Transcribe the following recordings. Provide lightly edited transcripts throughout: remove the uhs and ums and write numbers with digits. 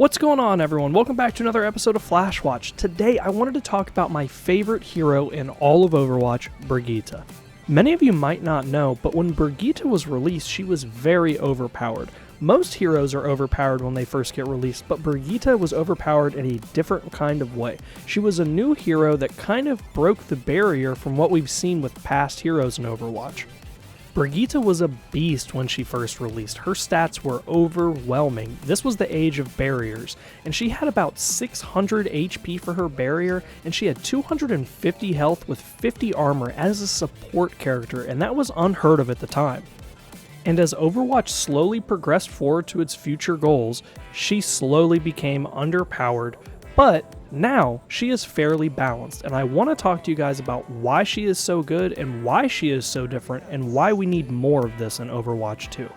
What's going on, everyone? Welcome back to another episode of Flashwatch. Today, I wanted to talk about my favorite hero in all of Overwatch, Brigitte. Many of you might not know, but when Brigitte was released, she was very overpowered. Most heroes are overpowered when they first get released, but Brigitte was overpowered in a different kind of way. She was a new hero that kind of broke the barrier from what we've seen with past heroes in Overwatch. Brigitte was a beast when she first released. Her stats were overwhelming. This was the age of barriers, and she had about 600 HP for her barrier, and she had 250 health with 50 armor as a support character, and that was unheard of at the time. And as Overwatch slowly progressed forward to its future goals, she slowly became underpowered, but now she is fairly balanced, and I want to talk to you guys about why she is so good and why she is so different and why we need more of this in Overwatch 2.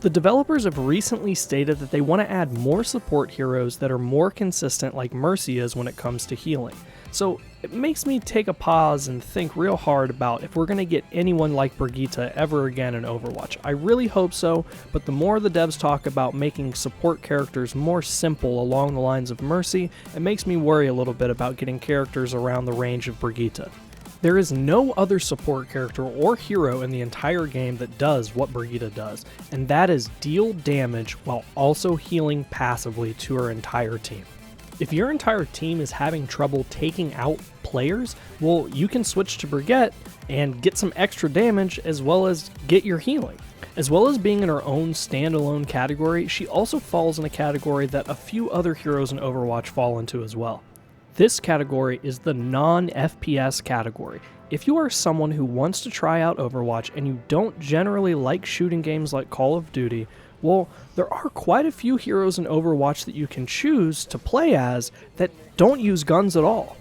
The developers have recently stated that they want to add more support heroes that are more consistent like Mercy is when it comes to healing. So it makes me take a pause and think real hard about if we're going to get anyone like Brigitte ever again in Overwatch. I really hope so, but the more the devs talk about making support characters more simple along the lines of Mercy, it makes me worry a little bit about getting characters around the range of Brigitte. There is no other support character or hero in the entire game that does what Brigitte does, and that is deal damage while also healing passively to her entire team. If your entire team is having trouble taking out players, well, you can switch to Brigitte and get some extra damage as well as get your healing. As well as being in her own standalone category, she also falls in a category that a few other heroes in Overwatch fall into as well. This category is the non-FPS category. If you are someone who wants to try out Overwatch and you don't generally like shooting games like Call of Duty, well, there are quite a few heroes in Overwatch that you can choose to play as that don't use guns at all.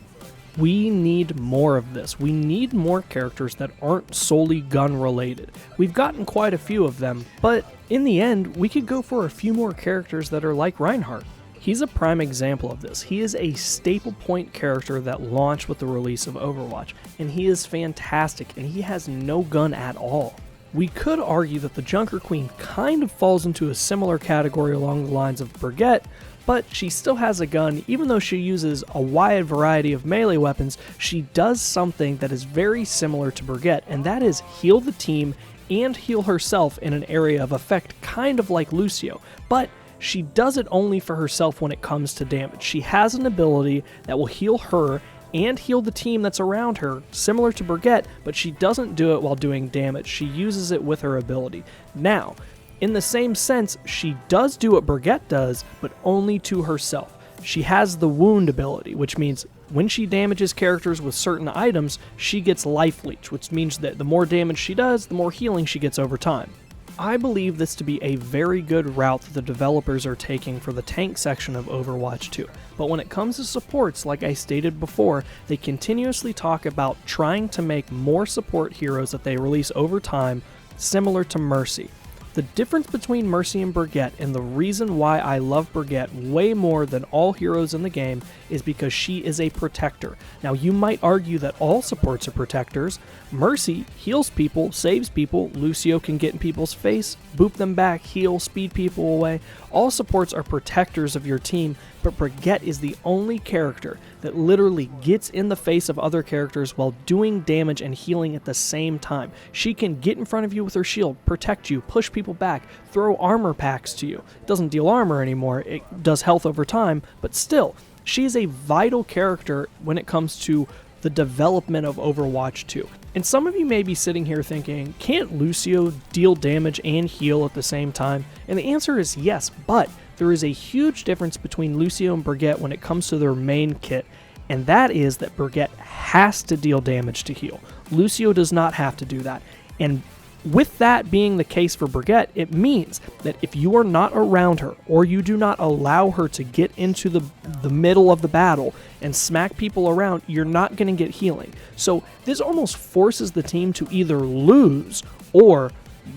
We need more of this. We need more characters that aren't solely gun related. We've gotten quite a few of them, but in the end, we could go for a few more characters that are like Reinhardt. He's a prime example of this. He is a staple point character that launched with the release of Overwatch, and he is fantastic, and he has no gun at all. We could argue that the Junker Queen kind of falls into a similar category along the lines of Brigitte, but she still has a gun. Even though she uses a wide variety of melee weapons, she does something that is very similar to Brigitte, and that is heal the team and heal herself in an area of effect, kind of like Lucio, but she does it only for herself when it comes to damage. She has an ability that will heal her and heal the team that's around her, similar to Brigitte, but she doesn't do it while doing damage. She uses it with her ability. Now, in the same sense, she does do what Brigitte does, but only to herself. She has the wound ability, which means when she damages characters with certain items, she gets life leech, which means that the more damage she does, the more healing she gets over time. I believe this to be a very good route that the developers are taking for the tank section of Overwatch 2, but when it comes to supports, like I stated before, they continuously talk about trying to make more support heroes that they release over time, similar to Mercy. The difference between Mercy and Brigitte, and the reason why I love Brigitte way more than all heroes in the game, is because she is a protector. Now, you might argue that all supports are protectors. Mercy heals people, saves people. Lucio can get in people's face, boop them back, heal, speed people away. All supports are protectors of your team, but Brigitte is the only character that literally gets in the face of other characters while doing damage and healing at the same time. She can get in front of you with her shield, protect you, push people back, throw armor packs to you. It doesn't deal armor anymore, it does health over time, but still, she is a vital character when it comes to the development of Overwatch 2. And some of you may be sitting here thinking, can't Lucio deal damage and heal at the same time? And the answer is yes, but there is a huge difference between Lucio and Brigitte when it comes to their main kit, and that is that Brigitte has to deal damage to heal. Lucio does not have to do that. And with that being the case for Brigitte, it means that if you are not around her, or you do not allow her to get into the middle of the battle and smack people around, you're not going to get healing. So this almost forces the team to either lose or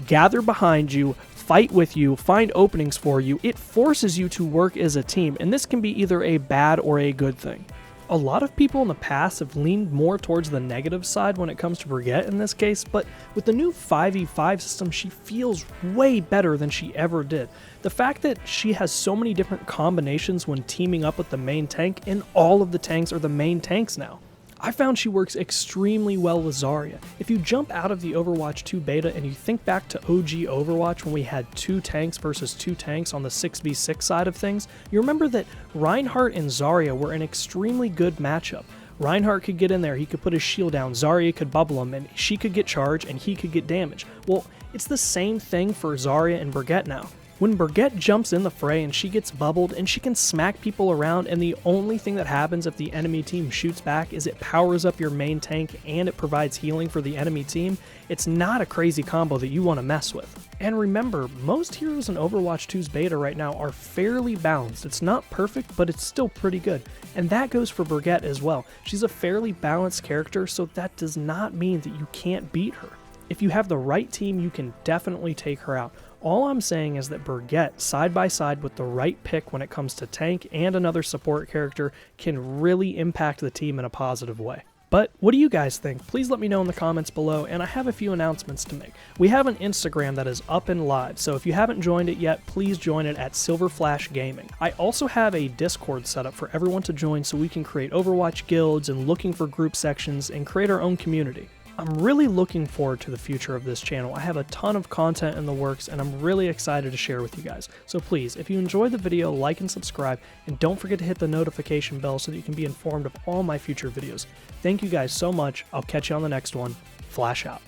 gather behind you, fight with you, find openings for you. It forces you to work as a team, and this can be either a bad or a good thing. A lot of people in the past have leaned more towards the negative side when it comes to Brigitte in this case, but with the new 5v5 system, she feels way better than she ever did. The fact that she has so many different combinations when teaming up with the main tank, and all of the tanks are the main tanks now. I found she works extremely well with Zarya. If you jump out of the Overwatch 2 beta and you think back to OG Overwatch when we had 2 tanks versus 2 tanks on the 6v6 side of things, you remember that Reinhardt and Zarya were an extremely good matchup. Reinhardt could get in there, he could put his shield down, Zarya could bubble him, and she could get charged and he could get damage. Well, it's the same thing for Zarya and Brigitte now. When Brigitte jumps in the fray and she gets bubbled and she can smack people around, and the only thing that happens if the enemy team shoots back is it powers up your main tank and it provides healing for the enemy team, it's not a crazy combo that you want to mess with. And remember, most heroes in Overwatch 2's beta right now are fairly balanced. It's not perfect, but it's still pretty good. And that goes for Brigitte as well. She's a fairly balanced character, so that does not mean that you can't beat her. If you have the right team, you can definitely take her out. All I'm saying is that Brigitte, side by side with the right pick when it comes to tank and another support character, can really impact the team in a positive way. But what do you guys think? Please let me know in the comments below, and I have a few announcements to make. We have an Instagram that is up and live, so if you haven't joined it yet, please join it at Silverflash Gaming. I also have a Discord set up for everyone to join so we can create Overwatch guilds and looking for group sections and create our own community. I'm really looking forward to the future of this channel. I have a ton of content in the works and I'm really excited to share with you guys. So please, if you enjoyed the video, like and subscribe, and don't forget to hit the notification bell so that you can be informed of all my future videos. Thank you guys so much. I'll catch you on the next one. Flash out.